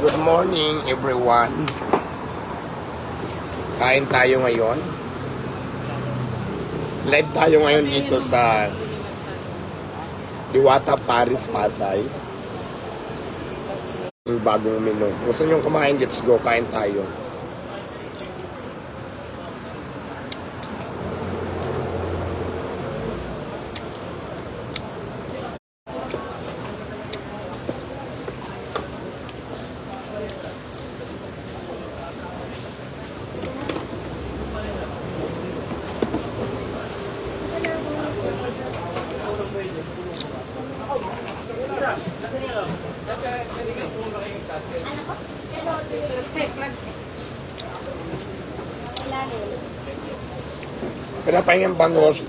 Good morning everyone. Kain tayo ngayon. Live tayo ngayon dito sa Diwata Paris, Pasay. Yung bagong menu. Gusto nyo kumain, let's go. Kain tayo. Pinapahingang bangos.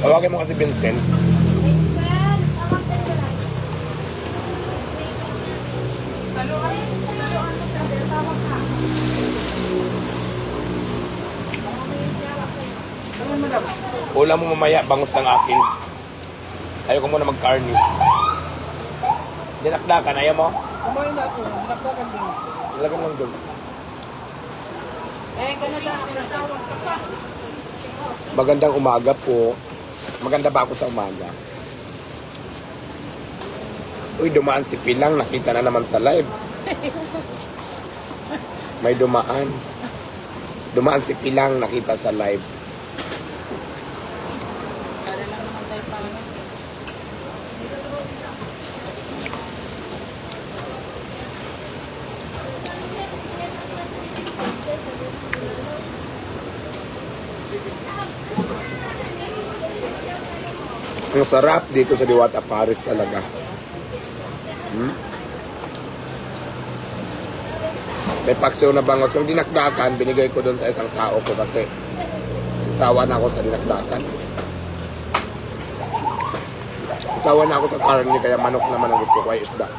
Tawagin mo kasi Vincent. Ulam mo mamaya, bangus ng akin. Ayaw ko muna mag-carne. Dinakdakan, ayaw mo? Kumain na ako, dinakdakan din. Ilagay mo lang doon. Magandang umaga po. Maganda ba ako sa umaga? Uy, dumaan si Pilang. Nakita na naman sa live. May dumaan. Dumaan si Pilang. Nakita sa live. Ang sarap dito sa Diwata Paris talaga. May paksiw na bangos. Yung dinakdakan, binigay ko doon sa isang tao ko kasi sawa na ako sa dinakdakan. Sawa na ako sa karne, kaya manok naman ang gusto ko ay isda.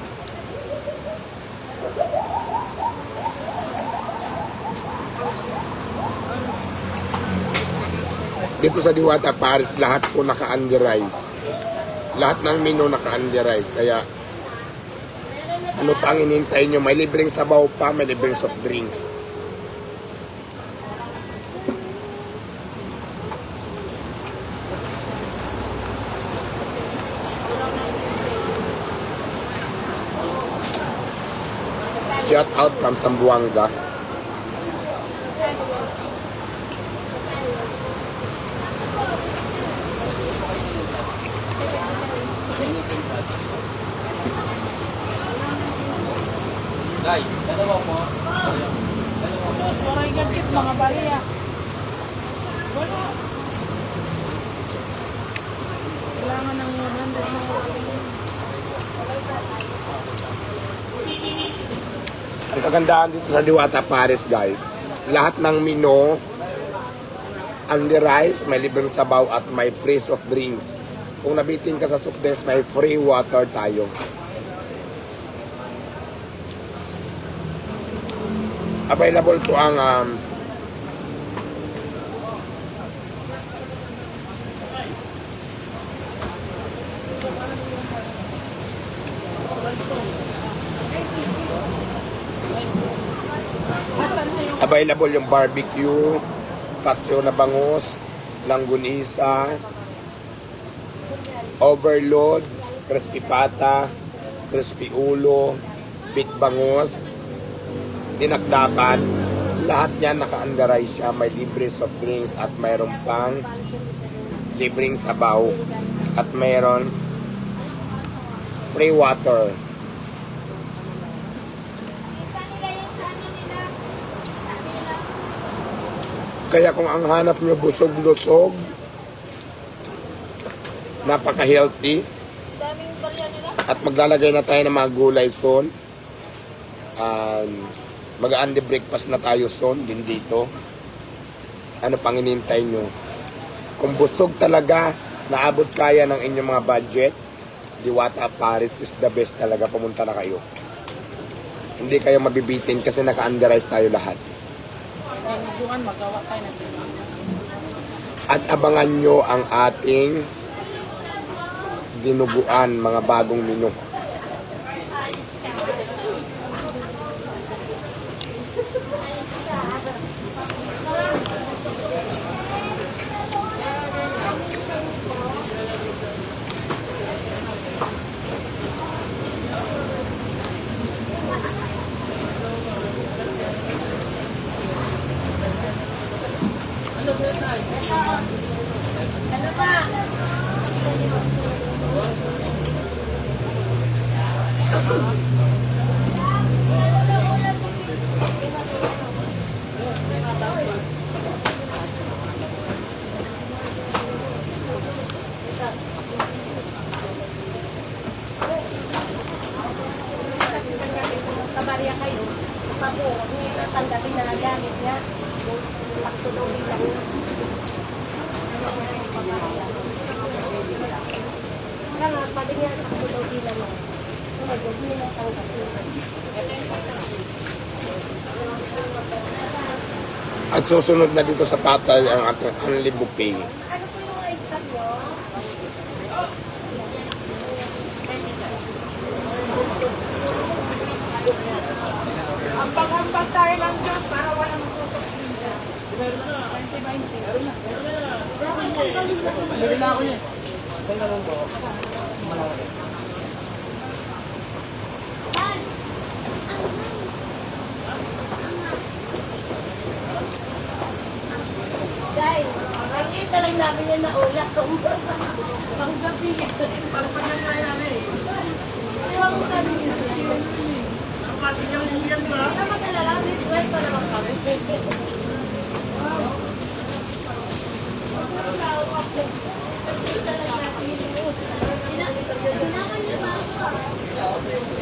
Dito sa Diwata Paris, lahat po naka-underize. Lahat ng menu naka-underize. Kaya, ano pa ang inintay nyo? May libreng sabaw pa, may libreng soft drinks. Shout out from Zamboanga. Guys, dalawa mo. Dos, waray gagkit mga bariya. Wala. Kailangan ng 100 mga Ang kagandahan dito sa Diwata Paris, guys, lahat ng menu, underize, may libreng sabaw at may free soft drinks. Kung nabitin ka sa soft drinks, may free water tayo. Available po ang available yung barbecue, paksiw na bangus, langgunisa, overload, crispy pata, crispy ulo, bit bangus, dinakdakan. Lahat yan naka-underize siya. May libre soft drinks at mayroon pang libreng sabaw at mayroon free water. Kaya kung ang hanap nyo busog-lusog, napaka-healthy, at maglalagay na tayo ng mga gulay soon. Mag-aande breakfast na tayo soon din dito. Ano pang inintay nyo? Kung busog talaga, naabot kaya ng inyong mga budget, Diwata Paris is the best talaga. Pumunta na kayo. Hindi kayo mabibitin kasi naka-underize tayo lahat. Buwan, magawa tayo ng At abangan nyo ang ating dinuguan, mga bagong menu. Kabarya kayo. Papo, hindi natanggapin na nagamit niya. Sakto daw bilang. Kaya nga, sabi niya, sakto daw bilang. Hindi natanggapin. At susunod na dito sa patay ang ating Only Buffet. Ano po yung ice cream niyo? Ambag-ambag tayo ng Diyos para walang magsusok dito. 20-20. Bili na ako niya. Saan ka lang po? Malaki. Guys, nakita lang namin yan na ulat. Panggabi. Pagpagyan na namin. Ewan ko kami. Ang pati niyang yan ba? Ano mag-alala? Request pa naman kami.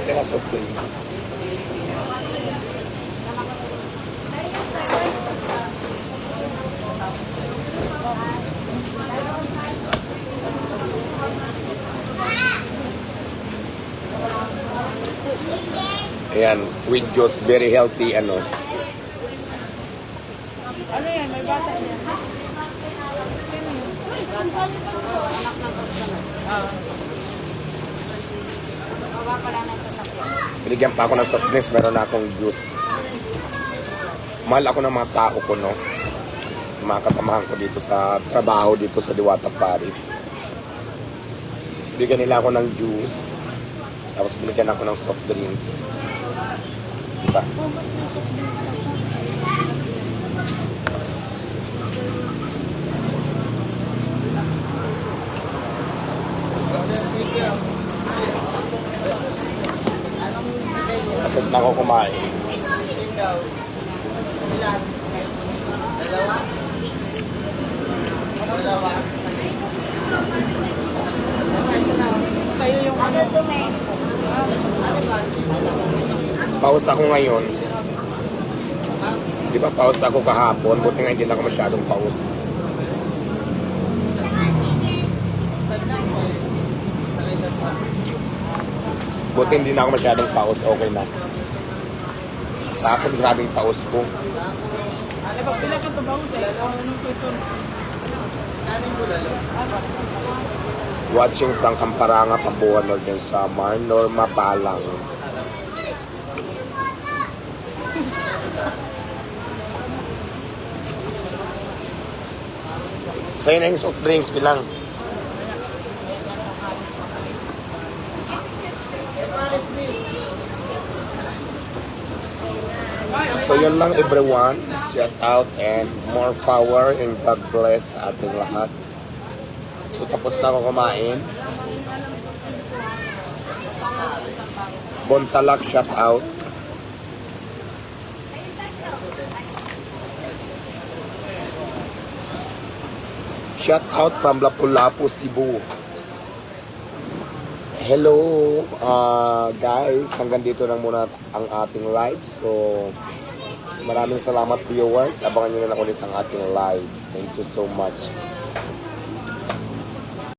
Kaya soft drinks. Ayan, with juice, very healthy, ano. Ano yan? May bata niya. Binigyan pa ako ng soft drinks, meron na akong juice. Mahal ako ng mga tao ko, no? Mga kasamahan ko dito sa trabaho, dito sa Diwata, Paris. Binigyan nila ako ng juice. Tapos binigyan ako ng soft drinks. Diba? Tapos na ako kumain. Ikaw. Ilan? Dalawa? Dalawa? Sa'yo yung ano. Pause ako ngayon. Di ba pause ako kahapon? Buti nga hindi na ako masyadong pause. Buti hindi na ako masyadong pause. Okay na. Tapos grabing pause ko. Eh, pag pila ka ito ba ko sa'yo? Anong kwento? Watching from Kamparanga, Pabuan, Northern Samar, Norma Balang. Sa'yo na yung soft drinks, bilang. So yun lang everyone, shout out and more power and God bless sa ating lahat. So tapos na ako kumain. Bontalak, shout out. Shout out from Lapu-Lapu, Cebu. Hello guys, hanggang dito lang muna ang ating live. So maraming salamat viewers. Abangan nyo na lang ulit ang ating live. Thank you so much.